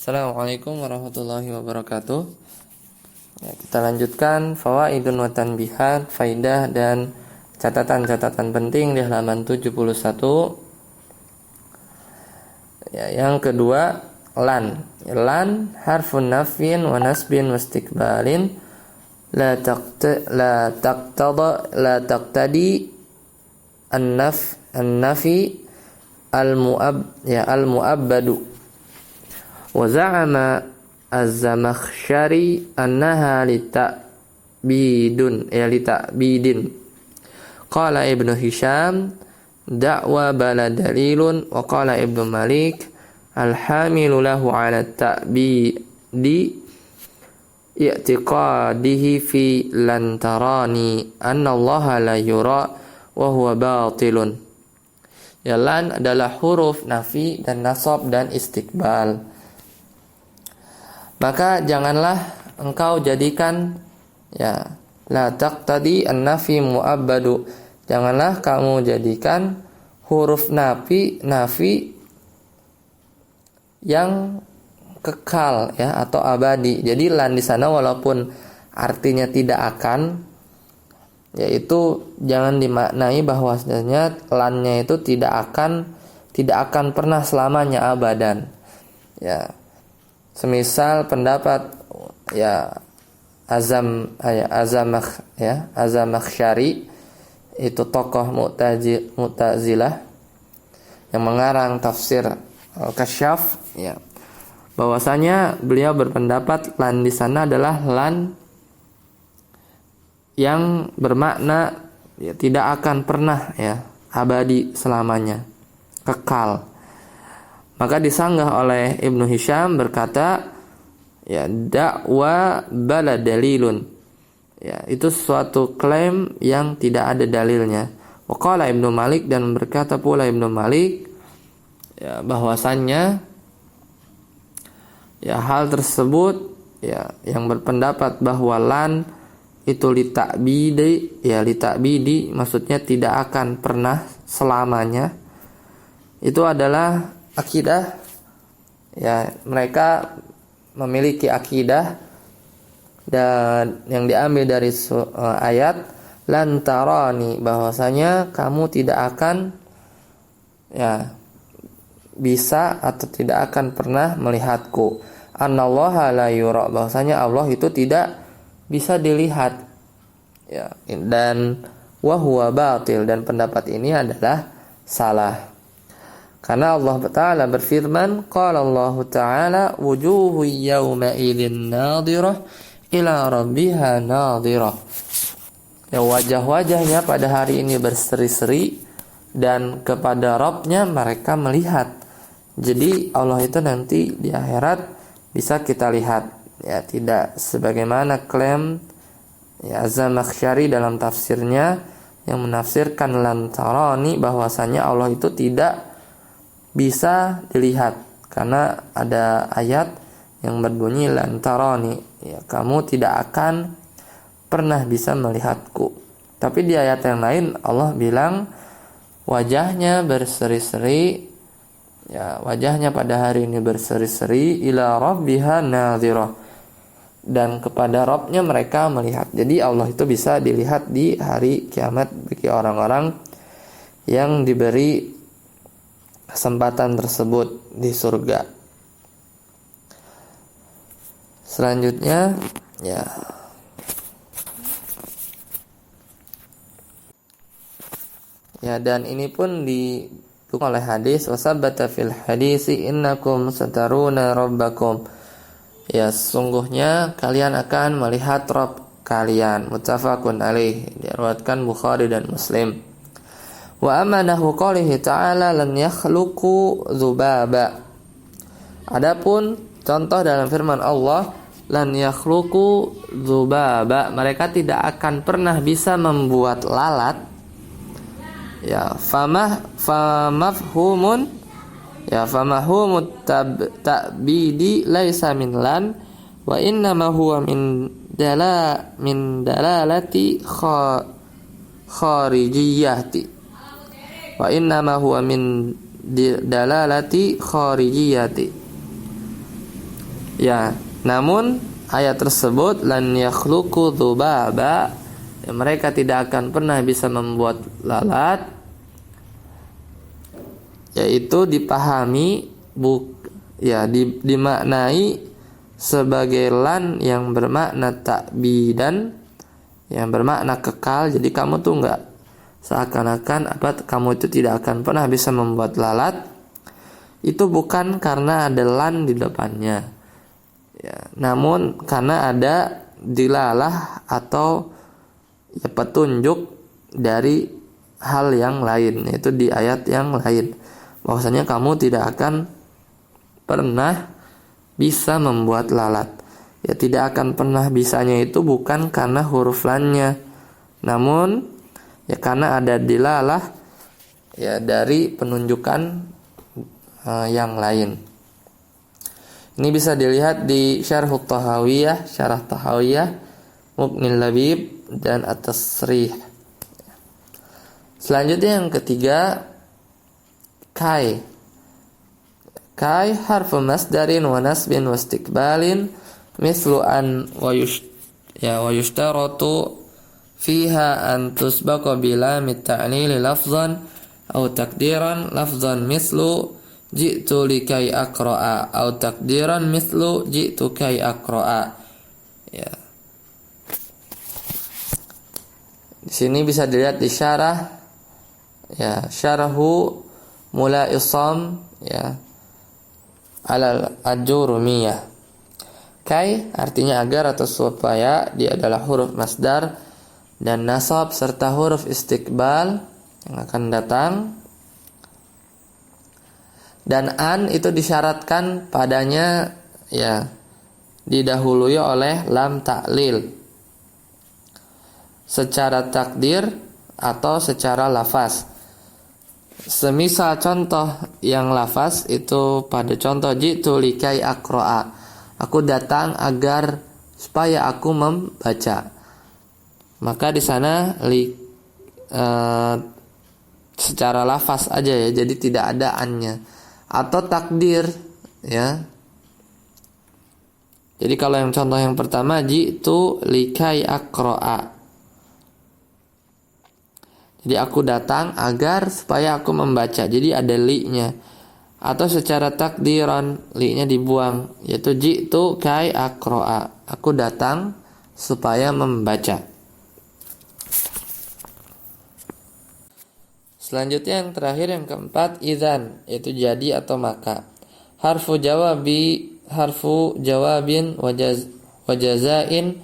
Assalamualaikum warahmatullahi wabarakatuh. Ya, kita lanjutkan fawaidun wa tanbihat, faidah dan catatan-catatan penting di halaman 71. Ya, yang kedua, lan. Lan harfun nafyin wa nasbin wa istiqbalin la taqtadi an-nafi al-mu'abbadu. Wa za'ama az-Zamakhsyari annaha litabidin. Qala Ibnu Hisham da'wa bala dalilun wa qala Ibnu Malik al-hamilu lahu 'ala ta'bidi i'tiqadihi fi lan tarani anna Allah la yura wa huwa batilun. Ya, lan adalah huruf nafi dan nasab dan istiqbal. Maka janganlah engkau jadikan la taqtadi an-nafi mu'abbadu. Janganlah kamu jadikan huruf nafi yang kekal atau abadi. Jadi lan di sana walaupun artinya tidak akan, yaitu jangan dimaknai bahwasanya lannya itu tidak akan pernah selamanya abadan. Semisal pendapat Az-Zamakhsyari, itu tokoh Mu'tazilah yang mengarang tafsir Al-Kasyaf, bahwasanya beliau berpendapat lan di sana adalah lan yang bermakna tidak akan pernah abadi selamanya, kekal. Maka disanggah oleh Ibnu Hisham berkata, dakwa bala dalilun. Itu suatu klaim yang tidak ada dalilnya. Wa qala Ibnu Malik, dan berkata pula Ibnu Malik bahwasannya hal tersebut yang berpendapat bahwa lan itu litabidi maksudnya tidak akan pernah selamanya, itu adalah akidah. Mereka memiliki akidah dan yang diambil dari ayat lan tarani, bahwasanya kamu tidak akan bisa atau tidak akan pernah melihatku. Anallaha la yura, bahwasanya Allah itu tidak bisa dilihat. Dan wa huwa batil, dan pendapat ini adalah salah. Karena Allah Ta'ala berfirman, qala Allah Ta'ala wujuhu yawma idhin nadhirah ila rabbiha nadhirah. Wajah-wajahnya pada hari ini berseri-seri dan kepada Rabbnya mereka melihat. Jadi Allah itu nanti di akhirat bisa kita lihat. Tidak sebagaimana klaim Az-Zamakhsyari dalam tafsirnya yang menafsirkan lan tarani, bahwasanya Allah itu tidak bisa dilihat, karena ada ayat yang berbunyi lan tarani, kamu tidak akan pernah bisa melihatku. Tapi di ayat yang lain Allah bilang wajahnya berseri-seri, wajahnya pada hari ini berseri-seri ila rabbiha nadhirah, dan kepada Rabbnya mereka melihat. Jadi Allah itu bisa dilihat di hari kiamat bagi orang-orang yang diberi kesempatan tersebut di surga. Selanjutnya dan ini pun didukung oleh hadis wasabbata fil hadisi innakum sataruna rabbakum. Sungguhnya kalian akan melihat Rabb kalian. Muttafaqun alaih, diriwayatkan Bukhari dan Muslim. Wa amanahu qalihi ta'ala lan yakhluqu dzubaba. Adapun contoh dalam firman Allah lan yakhluqu dzubaba, mereka tidak akan pernah bisa membuat lalat. Famahumut ta'bidi laisa min lan wa innama huwa min dalalati kharijiyati. Wa innama huwa min dalalati kharijiyati. Ya, namun ayat tersebut lan yakhluqu dzubaba, ya, mereka tidak akan pernah bisa membuat lalat, yaitu dipahami dimaknai sebagai lan yang bermakna ta'bidan, yang bermakna kekal. Jadi kamu tuh enggak seakan-akan kamu itu tidak akan pernah bisa membuat lalat. Itu bukan karena ada lan di depannya, ya, namun karena ada dilalah atau petunjuk dari hal yang lain, yaitu di ayat yang lain, bahwasanya kamu tidak akan pernah bisa membuat lalat. Ya, tidak akan pernah bisanya itu bukan karena huruf lannya, namun ya karena ada dilalah, ya, dari penunjukan yang lain. Ini bisa dilihat di Syarah Tahawiyah, Muqnil Labib, dan At-Tasrih. Selanjutnya yang ketiga, kai harfu masdarin wa nasbin wa istiqbalin mislu an wa yushtaratu fiha an tusbaqa bila mit ta'lil lafzan aw takdiran lafzan mislu ji'tu likai aqra'a aw takdiran mislu ji'tu kai aqra'a. Ya. Di sini bisa dilihat di syarah, ya, syarahu Mula'isam, ya, alal ajurumiyah. Kai artinya agar atau supaya, dia adalah huruf masdar dan nasab serta huruf istiqbal yang akan datang. Dan an itu disyaratkan padanya, ya, didahului oleh lam ta'lil secara takdir atau secara lafaz. Semisal contoh yang lafaz itu pada contoh jitu likai aqra'a, aku datang agar supaya aku membaca. Maka di sana secara lafaz aja, ya, jadi tidak ada annya. Atau takdir, ya. Jadi kalau yang contoh yang pertama jitu likai aqra'a, jadi aku datang agar supaya aku membaca. Jadi ada li-nya. Atau secara takdiran li-nya dibuang, yaitu jitu kai aqra'a, aku datang supaya membaca. Selanjutnya yang terakhir, yang keempat, idzan, yaitu jadi atau maka. Harfu jawabin wajazain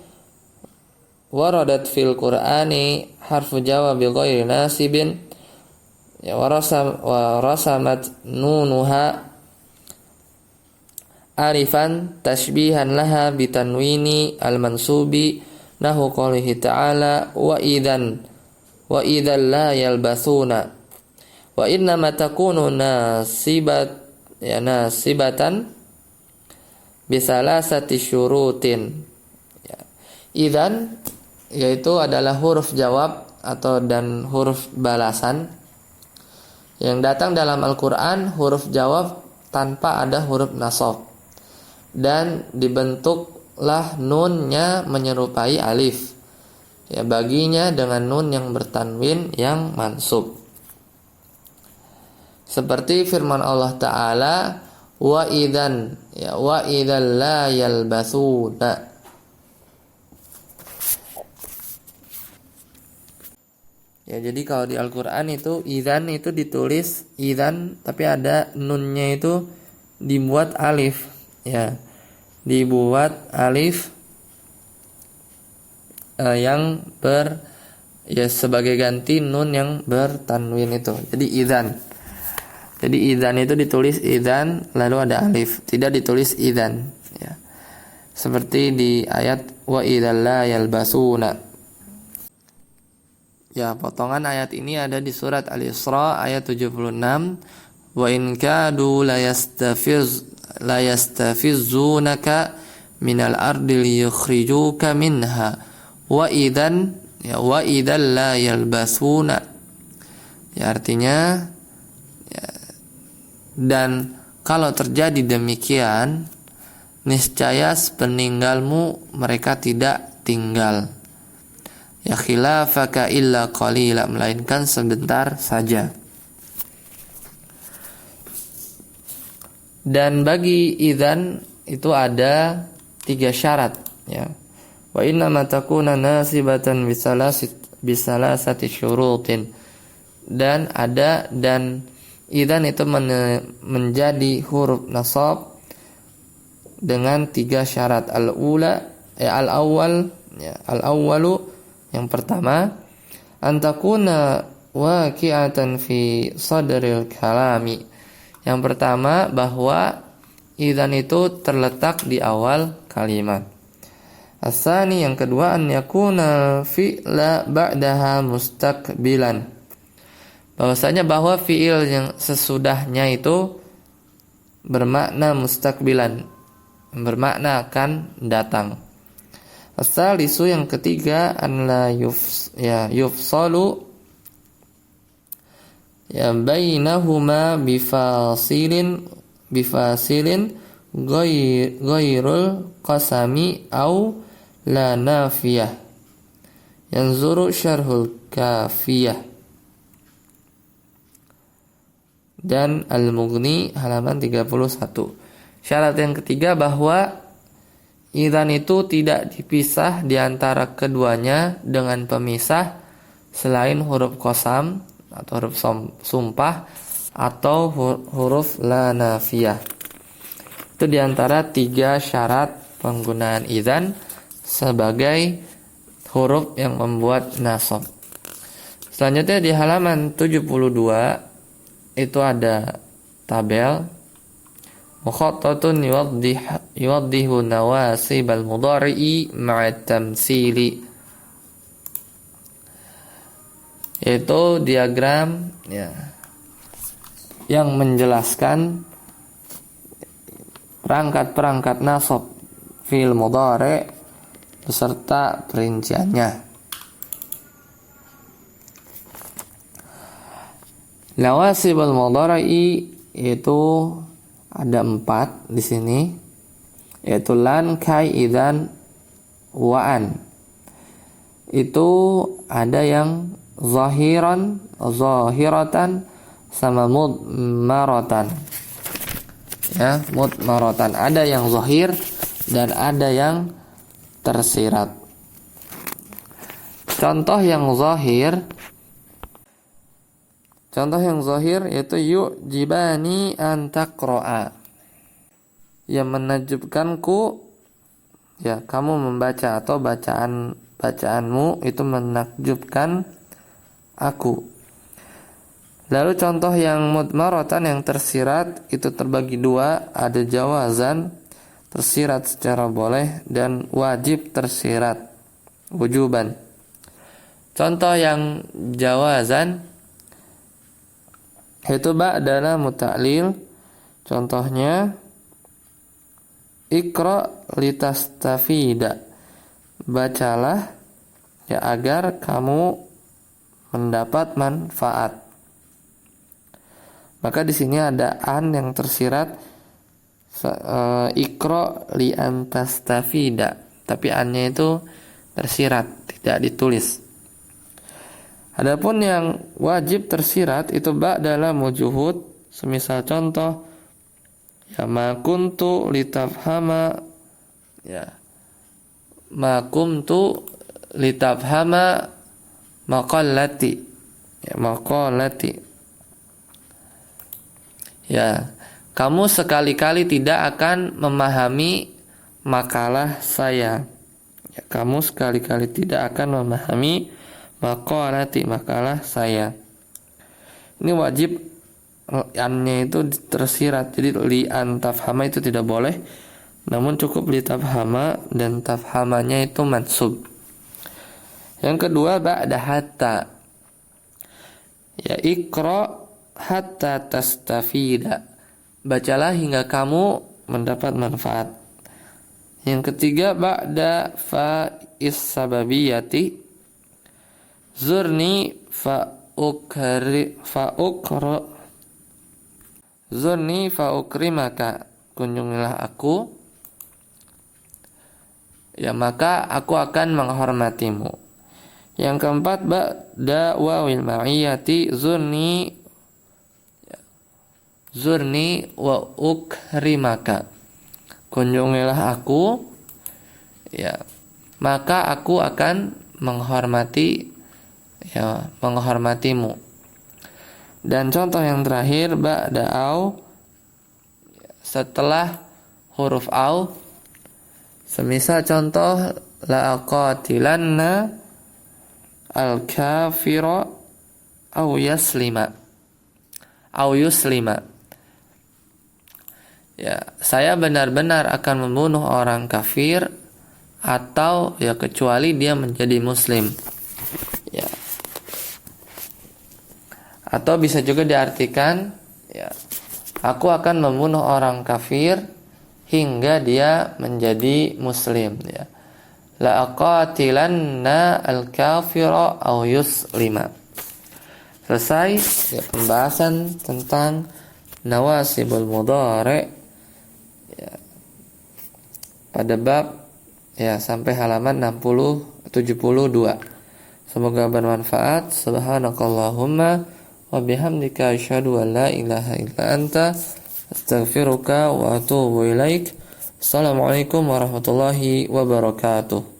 waradat fil Qur'ani harfu jawabi ghairi nasibin, ya, warasamat nunuha arifan tashbihan laha bitanwini al-mansubi nahu qoulihi ta'ala wa idzan la yalbasuna wa innama takunu nasibatan bisalasati syurutin. Ya. Idzan yaitu adalah huruf jawab dan huruf balasan yang datang dalam Al-Quran, huruf jawab tanpa ada huruf nasab, dan dibentuklah nunnya menyerupai alif, ya, baginya dengan nun yang bertanwin yang mansub, seperti firman Allah Ta'ala wa idzan la yalbasuna. Ya, jadi kalau di Al-Quran itu idzan itu ditulis idzan, tapi ada nunnya itu dibuat alif, ya, dibuat alif yang sebagai ganti nun yang bertanwin itu. Jadi idzan itu ditulis idzan lalu ada alif, tidak ditulis idzan, ya. Seperti di ayat wa idzal la yalbasuna. Ya, potongan ayat ini ada di surat Al-Isra ayat 76. Wa in kadu la yastafizzunaka minal ardi liyukhrijuka minha wa idzan la yalbasuna. Ya, artinya, ya, dan kalau terjadi demikian, niscaya sepeninggalmu mereka tidak tinggal. Ya khilafaka illa qalila, melainkan sebentar saja. Dan bagi idzan itu ada 3 syarat, ya. Wa inna ma takuna nasibatan bisalasati syurutin. Dan idzan itu menjadi huruf nasab dengan 3 syarat. Al-awwalu, yang pertama, antakuna waqi'atan fi sadril kalami. Yang pertama, bahwa idzan itu terletak di awal kalimat. Asani, yang kedua, an yakuna fi'la ba'daha mustaqbilan. Bahwasanya bahwa fi'il yang sesudahnya itu bermakna mustaqbilan, bermakna akan datang. As-salisu, yang ketiga, an la yufsalu bainahuma bifasilin ghairul qasami au la nafiyah. Yanzuru syarhul kafiyah. Dan Al-Mughni halaman 31. Syarat yang ketiga bahwa idzan itu tidak dipisah di antara keduanya dengan pemisah selain huruf qasam atau huruf sumpah atau huruf la nafiyah. Itu di antara 3 syarat penggunaan idzan sebagai huruf yang membuat nasab. Selanjutnya di halaman 72 itu ada tabel mukhattatun yuwaddihu nawasib al-mudhari'i ma'a tamtsili, yaitu diagram, ya, yang menjelaskan perangkat-perangkat nasab fi'il mudhari' beserta perinciannya. Nawasib al-mudhari'i itu ada 4 di sini, yaitu lan, kai, idzan, wa'an. Itu ada yang zahiratan sama mudmaratan. Ya, mudmaratan. Ada yang zahir dan ada yang tersirat. Contoh yang zahir yaitu yu'jibani an taqra'a. Yang menakjubkanku, ya, kamu membaca, atau bacaanmu itu menakjubkan aku. Lalu contoh yang mudmaratan, yang tersirat, itu terbagi 2, ada jawazan, tersirat secara boleh, dan wajib tersirat, wujuban. Contoh yang jawazan itu ba'dala muta'lil. Contohnya Iqra litastafida, bacalah, ya, agar kamu mendapat manfaat. Maka di sini ada an yang tersirat, Iqra li antastafida, tapi annya itu tersirat, tidak ditulis. Adapun yang wajib tersirat itu ba'dala mujuhud, semisal contoh, ya, ma kuntu litafhama, ya, ma kuntu litafhama maqallati, ya, maqallati, ya, kamu sekali-kali tidak akan memahami makalah saya, ya, kamu sekali-kali tidak akan memahami makalah saya. Ini wajib annya itu tersirat, jadi li an tafhama itu tidak boleh, namun cukup li tafhama, dan tafhamanya itu mansub. Yang kedua ba'da hatta, ya, Iqra hatta tastafida, bacalah hingga kamu mendapat manfaat. Yang ketiga ba'da fa'is sababiyati, zurni zurni fa ukrimaka, kunjungilah aku ya maka aku akan menghormatimu. Yang keempat, ba'da wawil ma'iyati zurni wa ukrimaka. Kunjungilah aku, ya maka aku akan menghormatimu. Dan contoh yang terakhir, ba'da au, setelah huruf au, semisal contoh la'aqatilanna al-kafira au yuslima. Ya, saya benar-benar akan membunuh orang kafir atau ya kecuali dia menjadi muslim. Ya. Atau bisa juga diartikan, ya, aku akan membunuh orang kafir hingga dia menjadi muslim, ya. La aqatilanna al-kafira aw yuslima. Selesai ya, pembahasan tentang nawasibul mudhari, ya, pada bab ya sampai halaman 72. Semoga bermanfaat. Subhanakallahumma wa bihamdika asyhadu an la ilaha illa anta astaghfiruka wa atubu ilaik. Assalamualaikum warahmatullahi wabarakatuh.